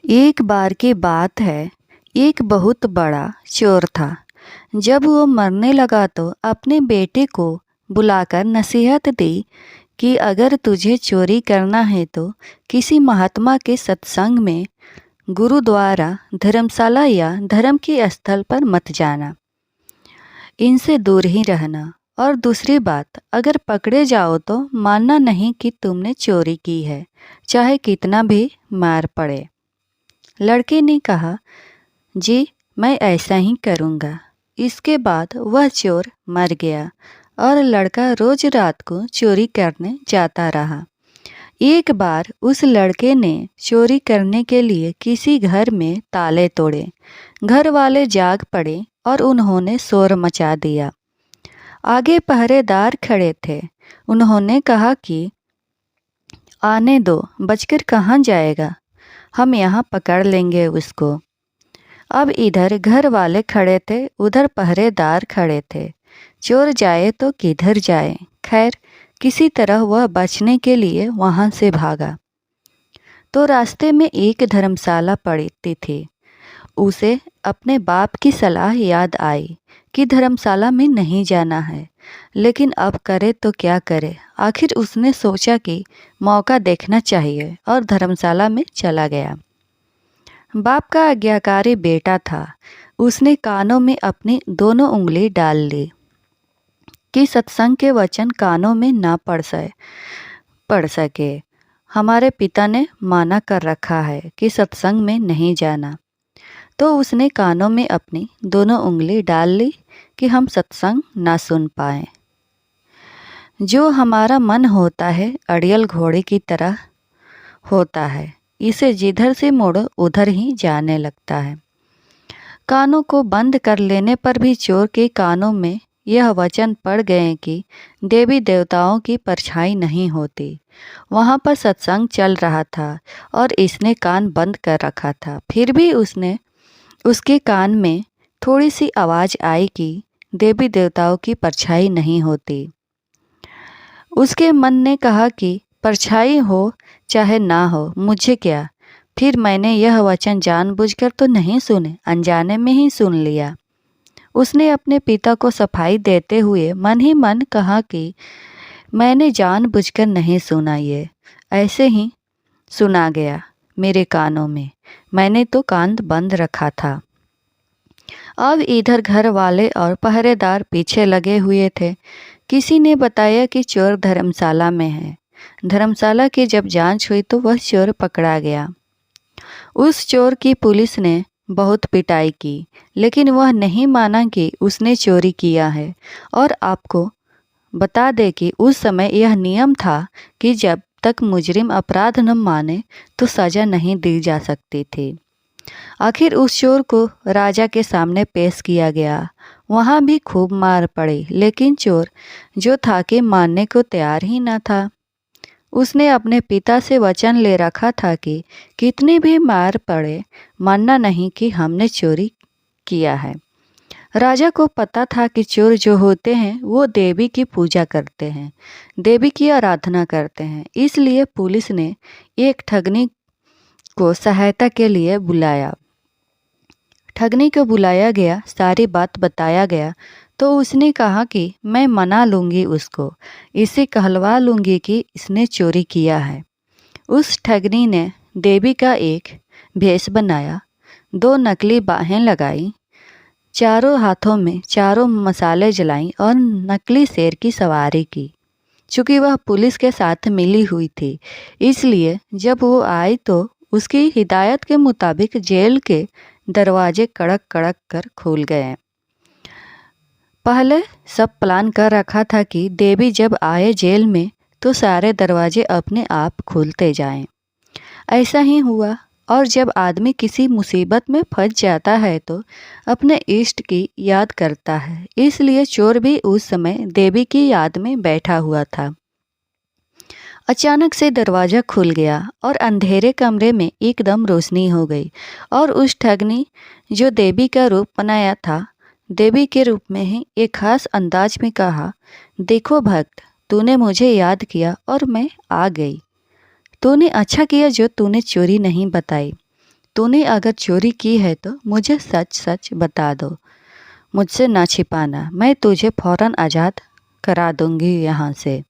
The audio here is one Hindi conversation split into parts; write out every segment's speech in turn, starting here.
एक बार की बात है, एक बहुत बड़ा चोर था। जब वो मरने लगा तो अपने बेटे को बुलाकर नसीहत दी कि अगर तुझे चोरी करना है तो किसी महात्मा के सत्संग में, गुरुद्वारा, धर्मशाला या धर्म के स्थल पर मत जाना। इनसे दूर ही रहना। और दूसरी बात, अगर पकड़े जाओ तो मानना नहीं कि तुमने चोरी की है, चाहे कितना भी मार पड़े। लड़के ने कहा, जी मैं ऐसा ही करूँगा। इसके बाद वह चोर मर गया और लड़का रोज रात को चोरी करने जाता रहा। एक बार उस लड़के ने चोरी करने के लिए किसी घर में ताले तोड़े। घर वाले जाग पड़े और उन्होंने शोर मचा दिया। आगे पहरेदार खड़े थे। उन्होंने कहा कि आने दो, बचकर कहाँ जाएगा, हम यहाँ पकड़ लेंगे उसको। अब इधर घर वाले खड़े थे, उधर पहरेदार खड़े थे। चोर जाए तो किधर जाए। खैर, किसी तरह वह बचने के लिए वहां से भागा। तो रास्ते में एक धर्मशाला पड़ती थी। उसे अपने बाप की सलाह याद आई कि धर्मशाला में नहीं जाना है, लेकिन अब करे तो क्या करे। आखिर उसने सोचा कि मौका देखना चाहिए और धर्मशाला में चला गया। बाप का आज्ञाकारी बेटा था। उसने कानों में अपनी दोनों उंगली डाल ली कि सत्संग के वचन कानों में ना पड़ सके। हमारे पिता ने माना कर रखा है कि सत्संग में नहीं जाना। तो उसने कानों में अपनी दोनों उंगली डाल ली कि हम सत्संग ना सुन पाए। जो हमारा मन होता है अड़ियल घोड़े की तरह होता है, इसे जिधर से मोड़ो उधर ही जाने लगता है। कानों को बंद कर लेने पर भी चोर के कानों में यह वचन पड़ गए कि देवी देवताओं की परछाई नहीं होती। वहाँ पर सत्संग चल रहा था और इसने कान बंद कर रखा था। फिर भी उसके कान में थोड़ी सी आवाज़ आई कि देवी देवताओं की परछाई नहीं होती। उसके मन ने कहा कि परछाई हो चाहे ना हो, मुझे क्या। फिर मैंने यह वचन जानबूझकर तो नहीं सुने, अनजाने में ही सुन लिया। उसने अपने पिता को सफाई देते हुए मन ही मन कहा कि मैंने जानबूझकर नहीं सुना, ये ऐसे ही सुना गया मेरे कानों में, मैंने तो कान बंद रखा था। अब इधर घर वाले और पहरेदार पीछे लगे हुए थे। किसी ने बताया कि चोर धर्मशाला में है। धर्मशाला की जब जांच हुई तो वह चोर पकड़ा गया। उस चोर की पुलिस ने बहुत पिटाई की, लेकिन वह नहीं माना कि उसने चोरी किया है। और आपको बता दे कि उस समय यह नियम था कि जब तक मुजरिम अपराध न माने तो सजा नहीं दी जा सकती थी। आखिर उस चोर को राजा के सामने पेश किया गया। वहाँ भी खूब मार पड़ी, लेकिन चोर जो था कि मानने को तैयार ही न था। उसने अपने पिता से वचन ले रखा था कि कितनी भी मार पड़े, मानना नहीं कि हमने चोरी किया है। राजा को पता था कि चोर जो होते हैं वो देवी की पूजा करते हैं, देवी की आराधना करते हैं। इसलिए पुलिस ने एक ठगनी को सहायता के लिए बुलाया। ठगनी को बुलाया गया, सारी बात बताया गया। तो उसने कहा कि मैं मना लूँगी उसको, इसे कहलवा लूँगी कि इसने चोरी किया है। उस ठगनी ने देवी का एक भेष बनाया, 2 नकली बाहें लगाई, चारों हाथों में चारों मसाले जलाई और नकली शेर की सवारी की। चूँकि वह पुलिस के साथ मिली हुई थी, इसलिए जब वो आई तो उसकी हिदायत के मुताबिक जेल के दरवाजे कड़क कड़क कर खुल गए। पहले सब प्लान कर रखा था कि देवी जब आए जेल में तो सारे दरवाजे अपने आप खुलते जाएं। ऐसा ही हुआ। और जब आदमी किसी मुसीबत में फंस जाता है तो अपने इष्ट की याद करता है। इसलिए चोर भी उस समय देवी की याद में बैठा हुआ था। अचानक से दरवाज़ा खुल गया और अंधेरे कमरे में एकदम रोशनी हो गई। और उस ठगनी जो देवी का रूप बनाया था, देवी के रूप में ही एक खास अंदाज में कहा, देखो भक्त, तूने मुझे याद किया और मैं आ गई। तूने अच्छा किया जो तूने चोरी नहीं बताई। तूने अगर चोरी की है तो मुझे सच सच बता दो, मुझसे ना छिपाना, मैं तुझे फौरन आज़ाद करा दूंगी यहाँ से।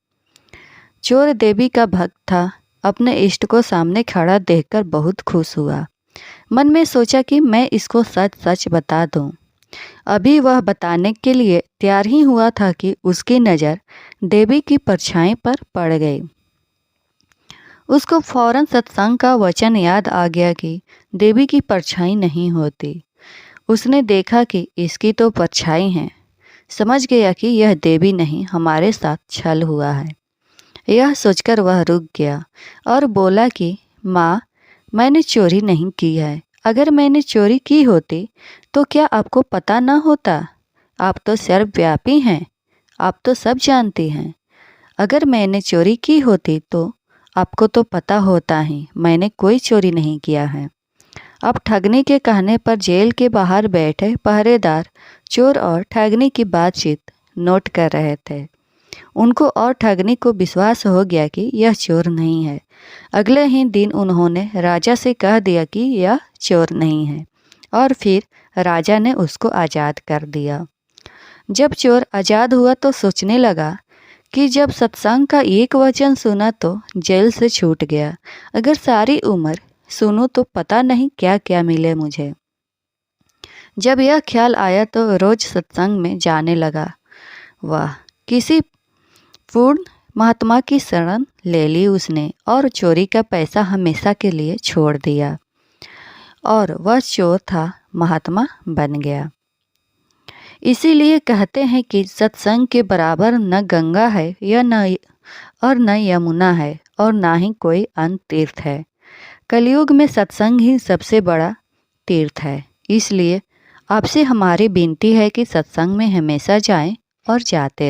चोर देवी का भक्त था, अपने इष्ट को सामने खड़ा देखकर बहुत खुश हुआ। मन में सोचा कि मैं इसको सच सच बता दूं। अभी वह बताने के लिए तैयार ही हुआ था कि उसकी नज़र देवी की परछाई पर पड़ गई। उसको फौरन सत्संग का वचन याद आ गया कि देवी की परछाई नहीं होती। उसने देखा कि इसकी तो परछाई है, समझ गया कि यह देवी नहीं, हमारे साथ छल हुआ है। यह सोचकर वह रुक गया और बोला कि माँ, मैंने चोरी नहीं की है। अगर मैंने चोरी की होती तो क्या आपको पता न होता? आप तो सर्वव्यापी हैं, आप तो सब जानती हैं। अगर मैंने चोरी की होती तो आपको तो पता होता ही मैंने कोई चोरी नहीं किया है। अब ठगने के कहने पर जेल के बाहर बैठे पहरेदार चोर और ठगनी की बातचीत नोट कर रहे थे। उनको और ठगनी को विश्वास हो गया कि यह चोर नहीं है। अगले ही दिन उन्होंने राजा से कह दिया कि यह चोर नहीं है और फिर राजा ने उसको आज़ाद कर दिया। जब चोर आज़ाद हुआ तो सोचने लगा कि जब सत्संग का एक वचन सुना तो जेल से छूट गया। अगर सारी उम्र सुनूं तो पता नहीं क्या क्या मिले मुझे। जब यह ख्याल आया तो रोज सत्संग में जाने लगा। वाह, किसी पूर्ण महात्मा की शरण ले ली उसने और चोरी का पैसा हमेशा के लिए छोड़ दिया और वह चोर था महात्मा बन गया। इसीलिए कहते हैं कि सत्संग के बराबर न गंगा है या न यमुना है और ना ही कोई अन्य तीर्थ है। कलयुग में सत्संग ही सबसे बड़ा तीर्थ है। इसलिए आपसे हमारी विनती है कि सत्संग में हमेशा जाएं और जाते रहें।